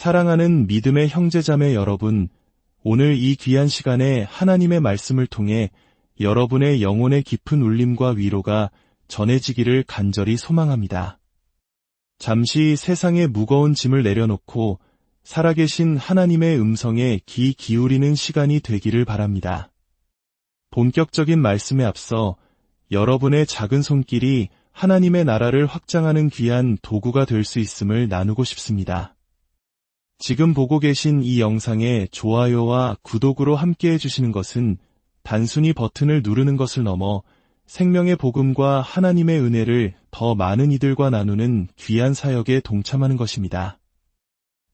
사랑하는 믿음의 형제자매 여러분, 오늘 이 귀한 시간에 하나님의 말씀을 통해 여러분의 영혼의 깊은 울림과 위로가 전해지기를 간절히 소망합니다. 잠시 세상의 무거운 짐을 내려놓고 살아계신 하나님의 음성에 귀 기울이는 시간이 되기를 바랍니다. 본격적인 말씀에 앞서 여러분의 작은 손길이 하나님의 나라를 확장하는 귀한 도구가 될 수 있음을 나누고 싶습니다. 지금 보고 계신 이 영상에 좋아요와 구독으로 함께해 주시는 것은 단순히 버튼을 누르는 것을 넘어 생명의 복음과 하나님의 은혜를 더 많은 이들과 나누는 귀한 사역에 동참하는 것입니다.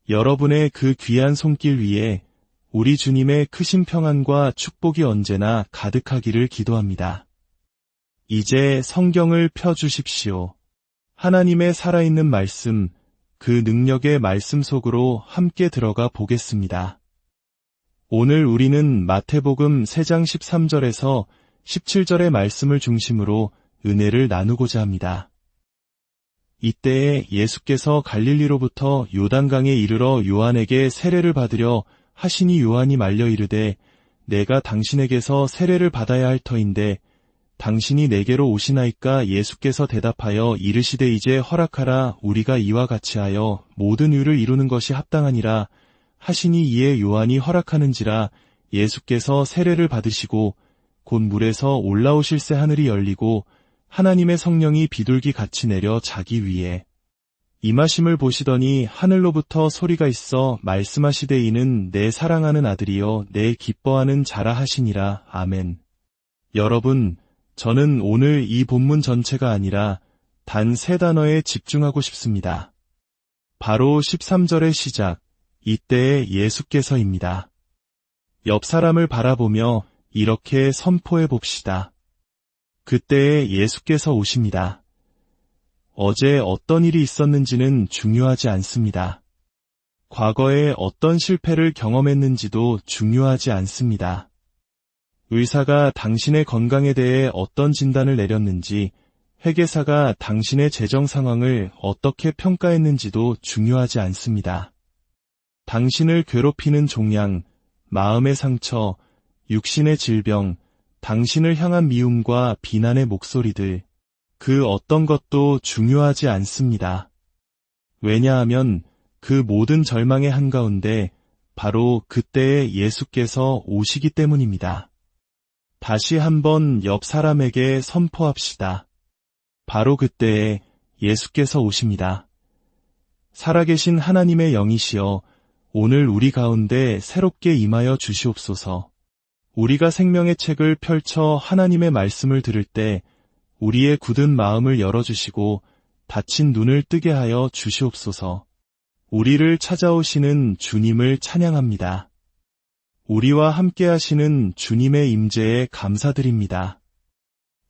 여러분의 그 귀한 손길 위에 우리 주님의 크신 평안과 축복이 언제나 가득하기를 기도합니다. 이제 성경을 펴주십시오. 하나님의 살아있는 말씀, 그 능력의 말씀 속으로 함께 들어가 보겠습니다. 오늘 우리는 마태복음 3장 13절에서 17절의 말씀을 중심으로 은혜를 나누고자 합니다. 이때에 예수께서 갈릴리로부터 요단강에 이르러 요한에게 세례를 받으려 하시니 요한이 말려 이르되 내가 당신에게서 세례를 받아야 할 터인데 당신이 내게로 오시나이까. 예수께서 대답하여 이르시되 이제 허락하라. 우리가 이와 같이 하여 모든 의를 이루는 것이 합당하니라 하시니 이에 요한이 허락하는지라. 예수께서 세례를 받으시고 곧 물에서 올라오실새 하늘이 열리고 하나님의 성령이 비둘기 같이 내려 자기 위에 임하심을 보시더니 하늘로부터 소리가 있어 말씀하시되 이는 내 사랑하는 아들이요 내 기뻐하는 자라 하시니라. 아멘. 여러분, 저는 오늘 이 본문 전체가 아니라 단 3단어에 집중하고 싶습니다. 바로 13절의 시작, 이때에 예수께서입니다. 옆 사람을 바라보며 이렇게 선포해 봅시다. 그때에 예수께서 오십니다. 어제 어떤 일이 있었는지는 중요하지 않습니다. 과거에 어떤 실패를 경험했는지도 중요하지 않습니다. 의사가 당신의 건강에 대해 어떤 진단을 내렸는지, 회계사가 당신의 재정 상황을 어떻게 평가했는지도 중요하지 않습니다. 당신을 괴롭히는 종양, 마음의 상처, 육신의 질병, 당신을 향한 미움과 비난의 목소리들, 그 어떤 것도 중요하지 않습니다. 왜냐하면 그 모든 절망의 한가운데 바로 그때에 예수께서 오시기 때문입니다. 다시 한번 옆 사람에게 선포합시다. 바로 그때에 예수께서 오십니다. 살아계신 하나님의 영이시여, 오늘 우리 가운데 새롭게 임하여 주시옵소서. 우리가 생명의 책을 펼쳐 하나님의 말씀을 들을 때 우리의 굳은 마음을 열어주시고 닫힌 눈을 뜨게 하여 주시옵소서. 우리를 찾아오시는 주님을 찬양합니다. 우리와 함께 하시는 주님의 임재에 감사드립니다.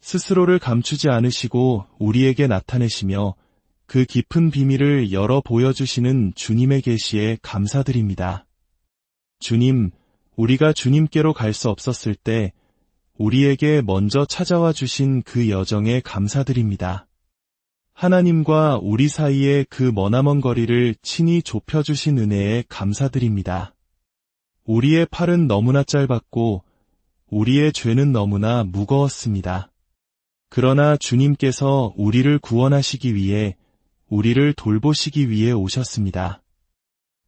스스로를 감추지 않으시고 우리에게 나타내시며 그 깊은 비밀을 열어 보여주시는 주님의 계시에 감사드립니다. 주님, 우리가 주님께로 갈 수 없었을 때 우리에게 먼저 찾아와 주신 그 여정에 감사드립니다. 하나님과 우리 사이의 그 머나먼 거리를 친히 좁혀주신 은혜에 감사드립니다. 우리의 팔은 너무나 짧았고 우리의 죄는 너무나 무거웠습니다. 그러나 주님께서 우리를 구원하시기 위해, 우리를 돌보시기 위해 오셨습니다.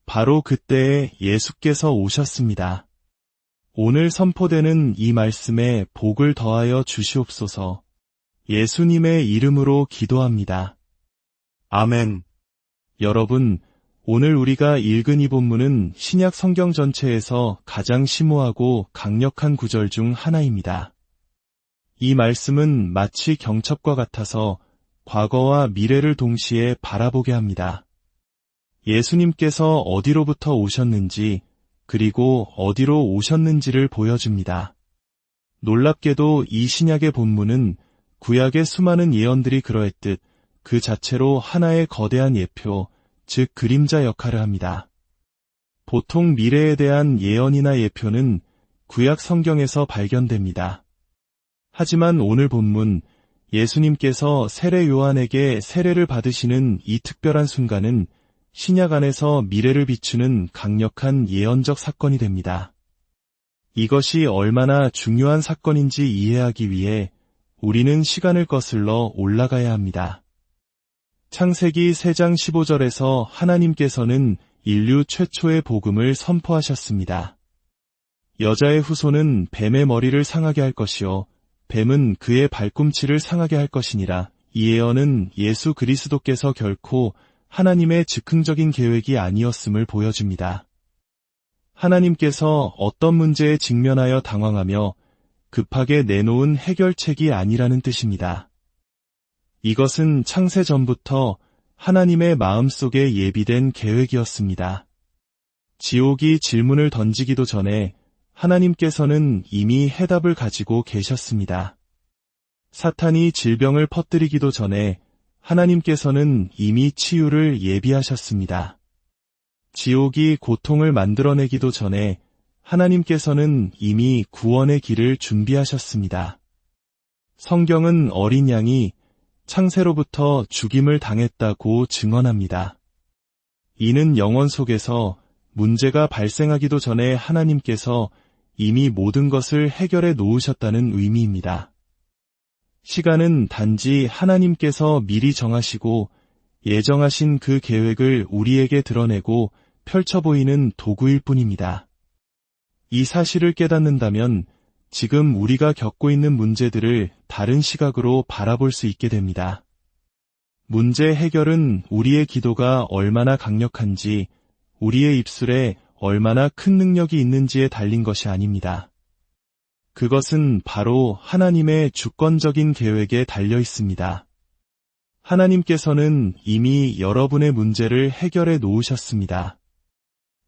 바로 그때에 예수께서 오셨습니다. 오늘 선포되는 이 말씀에 복을 더하여 주시옵소서. 예수님의 이름으로 기도합니다. 아멘. 여러분, 오늘 우리가 읽은 이 본문은 신약 성경 전체에서 가장 심오하고 강력한 구절 중 하나입니다. 이 말씀은 마치 경첩과 같아서 과거와 미래를 동시에 바라보게 합니다. 예수님께서 어디로부터 오셨는지, 그리고 어디로 오셨는지를 보여줍니다. 놀랍게도 이 신약의 본문은 구약의 수많은 예언들이 그러했듯 그 자체로 하나의 거대한 예표, 즉 그림자 역할을 합니다. 보통 미래에 대한 예언이나 예표는 구약 성경에서 발견됩니다. 하지만 오늘 본문, 예수님께서 세례 요한에게 세례를 받으시는 이 특별한 순간은 신약 안에서 미래를 비추는 강력한 예언적 사건이 됩니다. 이것이 얼마나 중요한 사건인지 이해하기 위해 우리는 시간을 거슬러 올라가야 합니다. 창세기 3장 15절에서 하나님께서는 인류 최초의 복음을 선포하셨습니다. 여자의 후손은 뱀의 머리를 상하게 할 것이요 뱀은 그의 발꿈치를 상하게 할 것이니라. 이 예언은 예수 그리스도께서 결코 하나님의 즉흥적인 계획이 아니었음을 보여줍니다. 하나님께서 어떤 문제에 직면하여 당황하며 급하게 내놓은 해결책이 아니라는 뜻입니다. 이것은 창세 전부터 하나님의 마음속에 예비된 계획이었습니다. 지옥이 질문을 던지기도 전에 하나님께서는 이미 해답을 가지고 계셨습니다. 사탄이 질병을 퍼뜨리기도 전에 하나님께서는 이미 치유를 예비하셨습니다. 지옥이 고통을 만들어내기도 전에 하나님께서는 이미 구원의 길을 준비하셨습니다. 성경은 어린 양이 창세로부터 죽임을 당했다고 증언합니다. 이는 영원 속에서 문제가 발생하기도 전에 하나님께서 이미 모든 것을 해결해 놓으셨다는 의미입니다. 시간은 단지 하나님께서 미리 정하시고 예정하신 그 계획을 우리에게 드러내고 펼쳐 보이는 도구일 뿐입니다. 이 사실을 깨닫는다면 지금 우리가 겪고 있는 문제들을 다른 시각으로 바라볼 수 있게 됩니다. 문제 해결은 우리의 기도가 얼마나 강력한지, 우리의 입술에 얼마나 큰 능력이 있는지에 달린 것이 아닙니다. 그것은 바로 하나님의 주권적인 계획에 달려 있습니다. 하나님께서는 이미 여러분의 문제를 해결해 놓으셨습니다.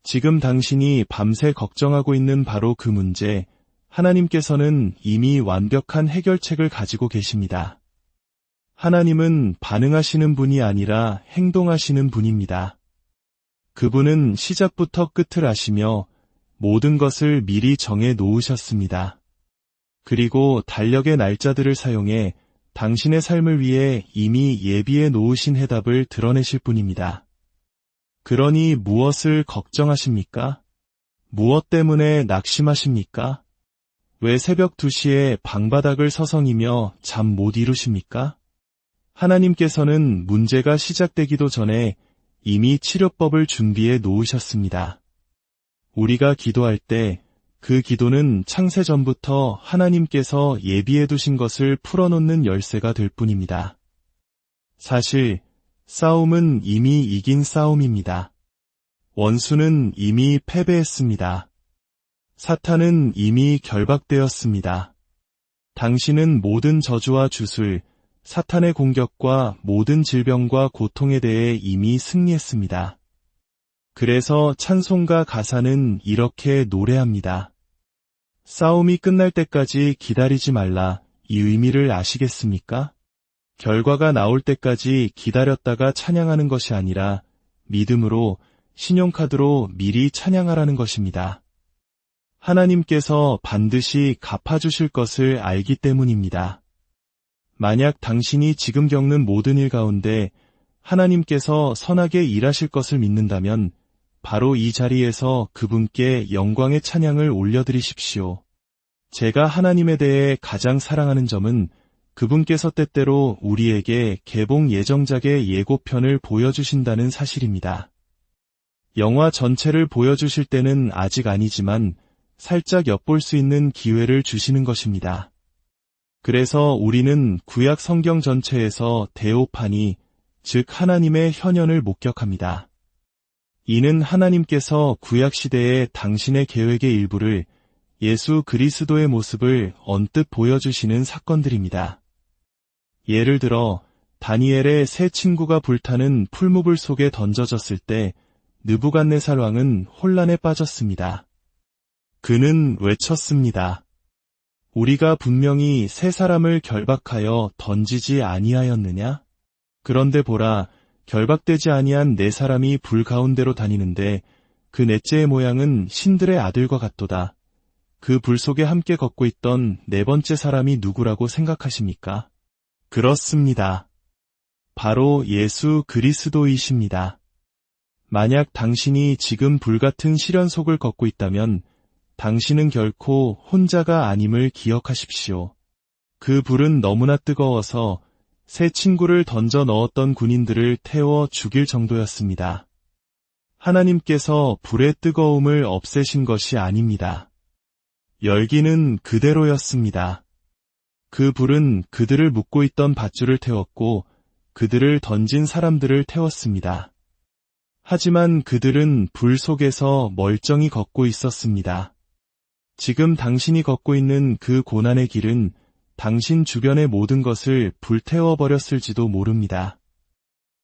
지금 당신이 밤새 걱정하고 있는 바로 그 문제, 하나님께서는 이미 완벽한 해결책을 가지고 계십니다. 하나님은 반응하시는 분이 아니라 행동하시는 분입니다. 그분은 시작부터 끝을 아시며 모든 것을 미리 정해 놓으셨습니다. 그리고 달력의 날짜들을 사용해 당신의 삶을 위해 이미 예비해 놓으신 해답을 드러내실 분입니다. 그러니 무엇을 걱정하십니까? 무엇 때문에 낙심하십니까? 왜 새벽 2시에 방바닥을 서성이며 잠 못 이루십니까? 하나님께서는 문제가 시작되기도 전에 이미 치료법을 준비해 놓으셨습니다. 우리가 기도할 때 그 기도는 창세 전부터 하나님께서 예비해 두신 것을 풀어놓는 열쇠가 될 뿐입니다. 사실 싸움은 이미 이긴 싸움입니다. 원수는 이미 패배했습니다. 사탄은 이미 결박되었습니다. 당신은 모든 저주와 주술, 사탄의 공격과 모든 질병과 고통에 대해 이미 승리했습니다. 그래서 찬송가 가사는 이렇게 노래합니다. 싸움이 끝날 때까지 기다리지 말라. 이 의미를 아시겠습니까? 결과가 나올 때까지 기다렸다가 찬양하는 것이 아니라 믿음으로, 신용카드로 미리 찬양하라는 것입니다. 하나님께서 반드시 갚아주실 것을 알기 때문입니다. 만약 당신이 지금 겪는 모든 일 가운데 하나님께서 선하게 일하실 것을 믿는다면 바로 이 자리에서 그분께 영광의 찬양을 올려드리십시오. 제가 하나님에 대해 가장 사랑하는 점은 그분께서 때때로 우리에게 개봉 예정작의 예고편을 보여주신다는 사실입니다. 영화 전체를 보여주실 때는 아직 아니지만 살짝 엿볼 수 있는 기회를 주시는 것입니다. 그래서 우리는 구약 성경 전체에서 데오파니, 즉 하나님의 현현을 목격합니다. 이는 하나님께서 구약 시대의 당신의 계획의 일부를 예수 그리스도의 모습을 언뜻 보여주시는 사건들입니다. 예를 들어 다니엘의 세 친구가 불타는 풀무불 속에 던져졌을 때 느부갓네살 왕은 혼란에 빠졌습니다. 그는 외쳤습니다. 우리가 분명히 세 사람을 결박하여 던지지 아니하였느냐? 그런데 보라, 결박되지 아니한 네 사람이 불 가운데로 다니는데 그 넷째의 모양은 신들의 아들과 같도다. 그 불 속에 함께 걷고 있던 네 번째 사람이 누구라고 생각하십니까? 그렇습니다. 바로 예수 그리스도이십니다. 만약 당신이 지금 불같은 시련 속을 걷고 있다면 당신은 결코 혼자가 아님을 기억하십시오. 그 불은 너무나 뜨거워서 새 친구를 던져 넣었던 군인들을 태워 죽일 정도였습니다. 하나님께서 불의 뜨거움을 없애신 것이 아닙니다. 열기는 그대로였습니다. 그 불은 그들을 묶고 있던 밧줄을 태웠고 그들을 던진 사람들을 태웠습니다. 하지만 그들은 불 속에서 멀쩡히 걷고 있었습니다. 지금 당신이 걷고 있는 그 고난의 길은 당신 주변의 모든 것을 불태워버렸을지도 모릅니다.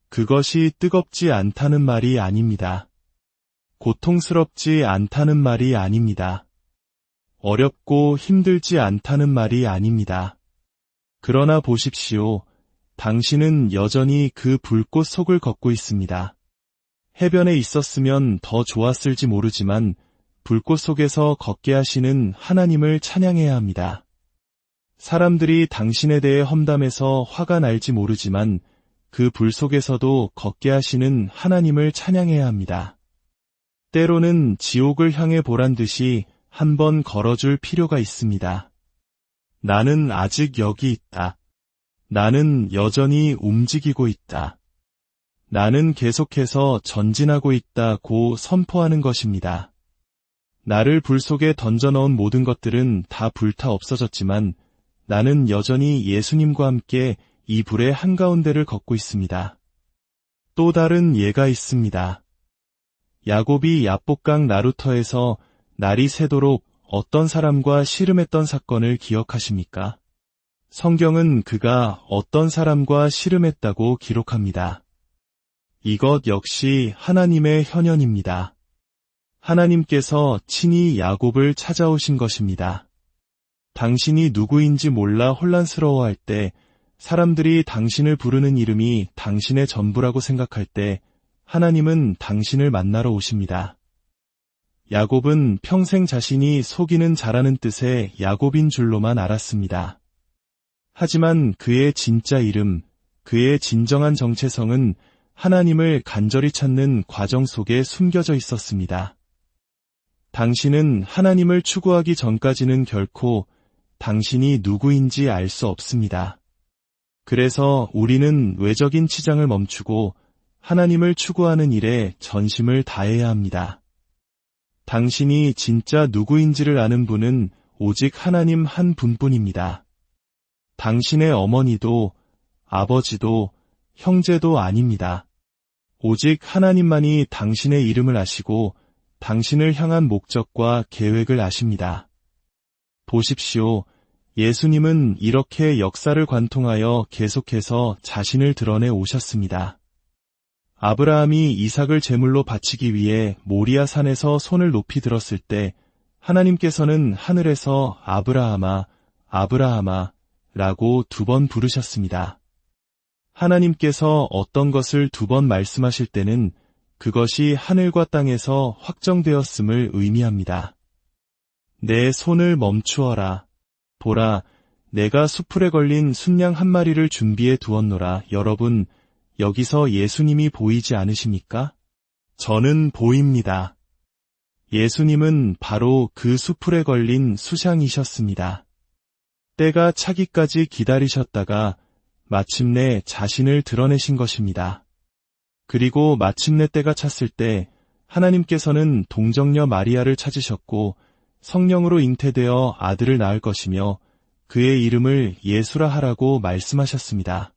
그것이 뜨겁지 않다는 말이 아닙니다. 고통스럽지 않다는 말이 아닙니다. 어렵고 힘들지 않다는 말이 아닙니다. 그러나 보십시오. 당신은 여전히 그 불꽃 속을 걷고 있습니다. 해변에 있었으면 더 좋았을지 모르지만 불꽃 속에서 걷게 하시는 하나님을 찬양해야 합니다. 사람들이 당신에 대해 험담해서 화가 날지 모르지만 그 불 속에서도 걷게 하시는 하나님을 찬양해야 합니다. 때로는 지옥을 향해 보란 듯이 한번 걸어줄 필요가 있습니다. 나는 아직 여기 있다. 나는 여전히 움직이고 있다. 나는 계속해서 전진하고 있다고 선포하는 것입니다. 나를 불 속에 던져넣은 모든 것들은 다 불타 없어졌지만 나는 여전히 예수님과 함께 이 불의 한가운데를 걷고 있습니다. 또 다른 예가 있습니다. 야곱이 야복강 나루터에서 날이 새도록 어떤 사람과 씨름했던 사건을 기억하십니까? 성경은 그가 어떤 사람과 씨름했다고 기록합니다. 이것 역시 하나님의 현현입니다. 하나님께서 친히 야곱을 찾아오신 것입니다. 당신이 누구인지 몰라 혼란스러워할 때, 사람들이 당신을 부르는 이름이 당신의 전부라고 생각할 때, 하나님은 당신을 만나러 오십니다. 야곱은 평생 자신이 속이는 자라는 뜻의 야곱인 줄로만 알았습니다. 하지만 그의 진짜 이름, 그의 진정한 정체성은 하나님을 간절히 찾는 과정 속에 숨겨져 있었습니다. 당신은 하나님을 추구하기 전까지는 결코 당신이 누구인지 알 수 없습니다. 그래서 우리는 외적인 치장을 멈추고 하나님을 추구하는 일에 전심을 다해야 합니다. 당신이 진짜 누구인지를 아는 분은 오직 하나님 한 분뿐입니다. 당신의 어머니도 아버지도 형제도 아닙니다. 오직 하나님만이 당신의 이름을 아시고 당신을 향한 목적과 계획을 아십니다. 보십시오. 예수님은 이렇게 역사를 관통하여 계속해서 자신을 드러내 오셨습니다. 아브라함이 이삭을 제물로 바치기 위해 모리아 산에서 손을 높이 들었을 때 하나님께서는 하늘에서 아브라함아, 아브라함아 라고 2번 부르셨습니다. 하나님께서 어떤 것을 2번 말씀하실 때는 그것이 하늘과 땅에서 확정되었음을 의미합니다. 내 손을 멈추어라. 보라, 내가 수풀에 걸린 순양 한 마리를 준비해 두었노라. 여러분, 여기서 예수님이 보이지 않으십니까? 저는 보입니다. 예수님은 바로 그 수풀에 걸린 수샹이셨습니다. 때가 차기까지 기다리셨다가 마침내 자신을 드러내신 것입니다. 그리고 마침내 때가 찼을 때 하나님께서는 동정녀 마리아를 찾으셨고 성령으로 잉태되어 아들을 낳을 것이며 그의 이름을 예수라 하라고 말씀하셨습니다.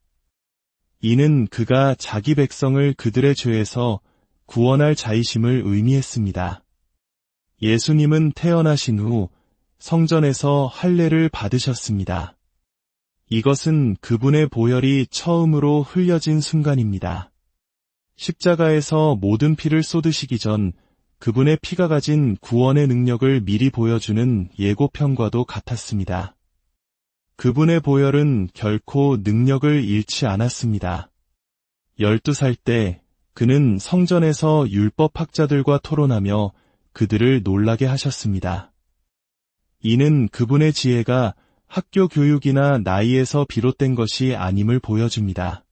이는 그가 자기 백성을 그들의 죄에서 구원할 자이심을 의미했습니다. 예수님은 태어나신 후 성전에서 할례를 받으셨습니다. 이것은 그분의 보혈이 처음으로 흘려진 순간입니다. 십자가에서 모든 피를 쏟으시기 전 그분의 피가 가진 구원의 능력을 미리 보여주는 예고편과도 같았습니다. 그분의 보혈은 결코 능력을 잃지 않았습니다. 12살 때 그는 성전에서 율법학자들과 토론하며 그들을 놀라게 하셨습니다. 이는 그분의 지혜가 학교 교육이나 나이에서 비롯된 것이 아님을 보여줍니다.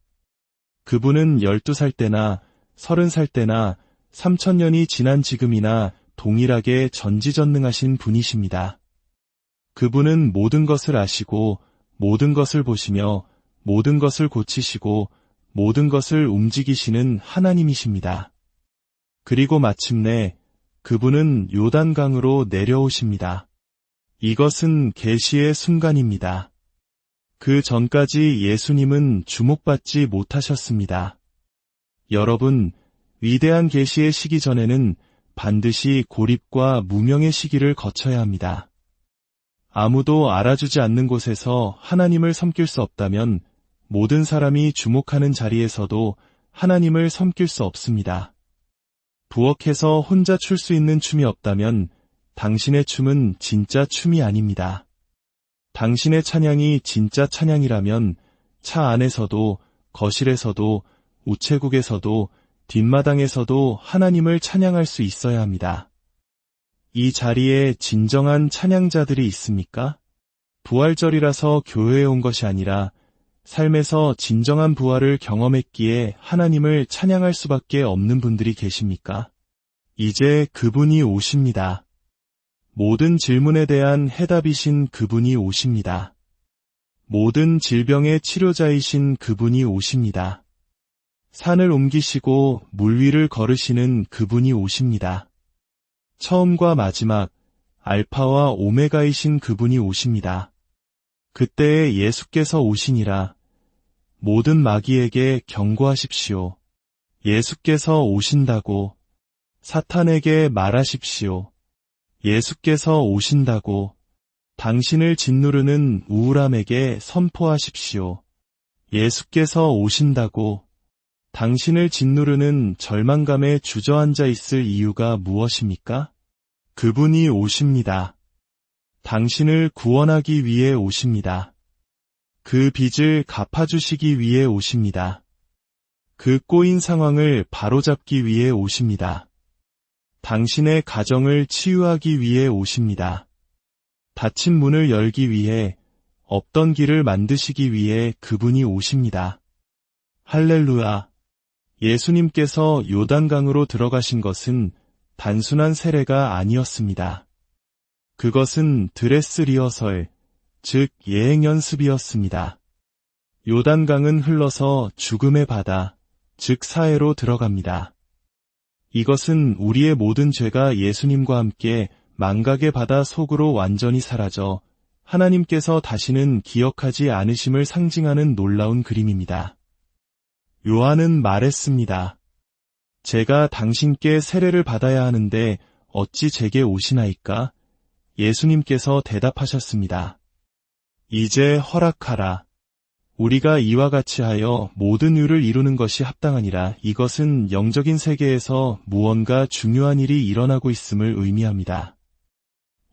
그분은 12살 때나 30살 때나 3000년이 지난 지금이나 동일하게 전지전능하신 분이십니다. 그분은 모든 것을 아시고 모든 것을 보시며 모든 것을 고치시고 모든 것을 움직이시는 하나님이십니다. 그리고 마침내 그분은 요단강으로 내려오십니다. 이것은 계시의 순간입니다. 그 전까지 예수님은 주목받지 못하셨습니다. 여러분, 위대한 계시의 시기 전에는 반드시 고립과 무명의 시기를 거쳐야 합니다. 아무도 알아주지 않는 곳에서 하나님을 섬길 수 없다면 모든 사람이 주목하는 자리에서도 하나님을 섬길 수 없습니다. 부엌에서 혼자 출 수 있는 춤이 없다면 당신의 춤은 진짜 춤이 아닙니다. 당신의 찬양이 진짜 찬양이라면 차 안에서도 거실에서도 우체국에서도 뒷마당에서도 하나님을 찬양할 수 있어야 합니다. 이 자리에 진정한 찬양자들이 있습니까? 부활절이라서 교회에 온 것이 아니라 삶에서 진정한 부활을 경험했기에 하나님을 찬양할 수밖에 없는 분들이 계십니까? 이제 그분이 오십니다. 모든 질문에 대한 해답이신 그분이 오십니다. 모든 질병의 치료자이신 그분이 오십니다. 산을 옮기시고 물 위를 걸으시는 그분이 오십니다. 처음과 마지막, 알파와 오메가이신 그분이 오십니다. 그때에 예수께서 오시니라. 모든 마귀에게 경고하십시오. 예수께서 오신다고. 사탄에게 말하십시오. 예수께서 오신다고. 당신을 짓누르는 우울함에게 선포하십시오. 예수께서 오신다고. 당신을 짓누르는 절망감에 주저앉아 있을 이유가 무엇입니까? 그분이 오십니다. 당신을 구원하기 위해 오십니다. 그 빚을 갚아주시기 위해 오십니다. 그 꼬인 상황을 바로잡기 위해 오십니다. 당신의 가정을 치유하기 위해 오십니다. 닫힌 문을 열기 위해, 없던 길을 만드시기 위해 그분이 오십니다. 할렐루야! 예수님께서 요단강으로 들어가신 것은 단순한 세례가 아니었습니다. 그것은 드레스 리허설, 즉 예행 연습이었습니다. 요단강은 흘러서 죽음의 바다, 즉 사해로 들어갑니다. 이것은 우리의 모든 죄가 예수님과 함께 망각의 바다 속으로 완전히 사라져 하나님께서 다시는 기억하지 않으심을 상징하는 놀라운 그림입니다. 요한은 말했습니다. 제가 당신께 세례를 받아야 하는데 어찌 제게 오시나이까? 예수님께서 대답하셨습니다. 이제 허락하라. 우리가 이와 같이 하여 모든 의를 이루는 것이 합당하니라. 이것은 영적인 세계에서 무언가 중요한 일이 일어나고 있음을 의미합니다.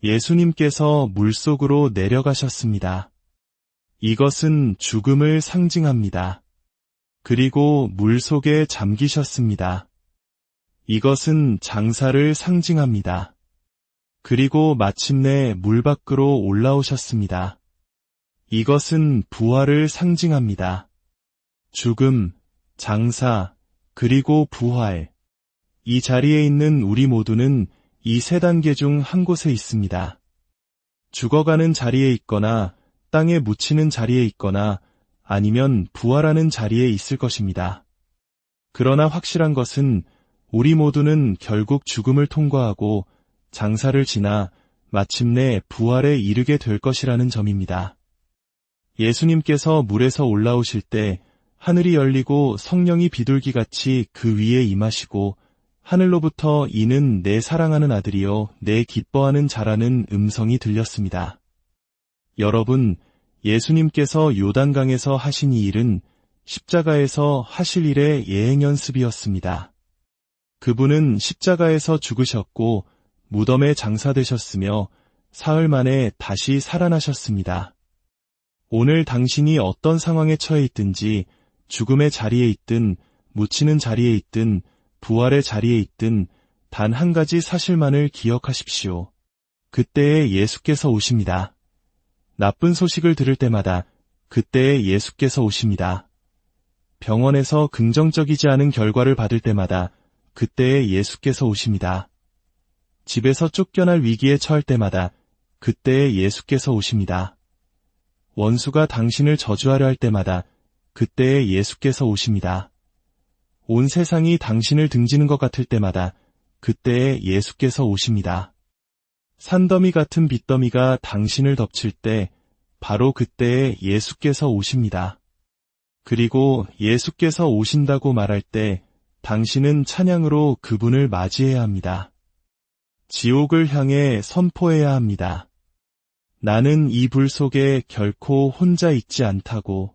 예수님께서 물속으로 내려가셨습니다. 이것은 죽음을 상징합니다. 그리고 물속에 잠기셨습니다. 이것은 장사를 상징합니다. 그리고 마침내 물 밖으로 올라오셨습니다. 이것은 부활을 상징합니다. 죽음, 장사, 그리고 부활. 이 자리에 있는 우리 모두는 이 세 단계 중 한 곳에 있습니다. 죽어가는 자리에 있거나 땅에 묻히는 자리에 있거나 아니면 부활하는 자리에 있을 것입니다. 그러나 확실한 것은 우리 모두는 결국 죽음을 통과하고 장사를 지나 마침내 부활에 이르게 될 것이라는 점입니다. 예수님께서 물에서 올라오실 때 하늘이 열리고 성령이 비둘기같이 그 위에 임하시고 하늘로부터 이는 내 사랑하는 아들이요 내 기뻐하는 자라는 음성이 들렸습니다. 여러분, 예수님께서 요단강에서 하신 이 일은 십자가에서 하실 일의 예행 연습이었습니다. 그분은 십자가에서 죽으셨고 무덤에 장사되셨으며 사흘 만에 다시 살아나셨습니다. 오늘 당신이 어떤 상황에 처해 있든지 죽음의 자리에 있든 묻히는 자리에 있든 부활의 자리에 있든 단 한 가지 사실만을 기억하십시오. 그때에 예수께서 오십니다. 나쁜 소식을 들을 때마다 그때에 예수께서 오십니다. 병원에서 긍정적이지 않은 결과를 받을 때마다 그때에 예수께서 오십니다. 집에서 쫓겨날 위기에 처할 때마다 그때에 예수께서 오십니다. 원수가 당신을 저주하려 할 때마다 그때에 예수께서 오십니다. 온 세상이 당신을 등지는 것 같을 때마다 그때에 예수께서 오십니다. 산더미 같은 빚더미가 당신을 덮칠 때 바로 그때에 예수께서 오십니다. 그리고 예수께서 오신다고 말할 때 당신은 찬양으로 그분을 맞이해야 합니다. 지옥을 향해 선포해야 합니다. 나는 이 불 속에 결코 혼자 있지 않다고,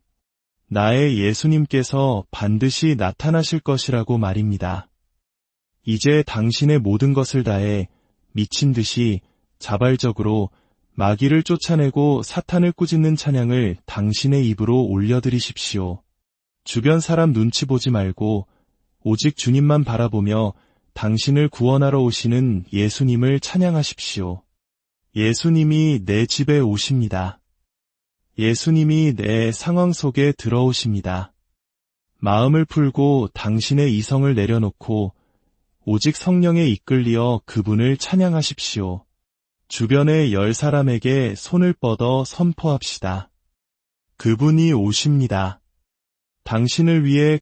나의 예수님께서 반드시 나타나실 것이라고 말입니다. 이제 당신의 모든 것을 다해 미친 듯이 자발적으로 마귀를 쫓아내고 사탄을 꾸짖는 찬양을 당신의 입으로 올려드리십시오. 주변 사람 눈치 보지 말고 오직 주님만 바라보며 당신을 구원하러 오시는 예수님을 찬양하십시오. 예수님이 내 집에 오십니다. 예수님이 내 상황 속에 들어오십니다. 마음을 풀고 당신의 이성을 내려놓고 오직 성령에 이끌리어 그분을 찬양하십시오. 주변의 10사람에게 손을 뻗어 선포합시다. 그분이 오십니다. 당신을 위해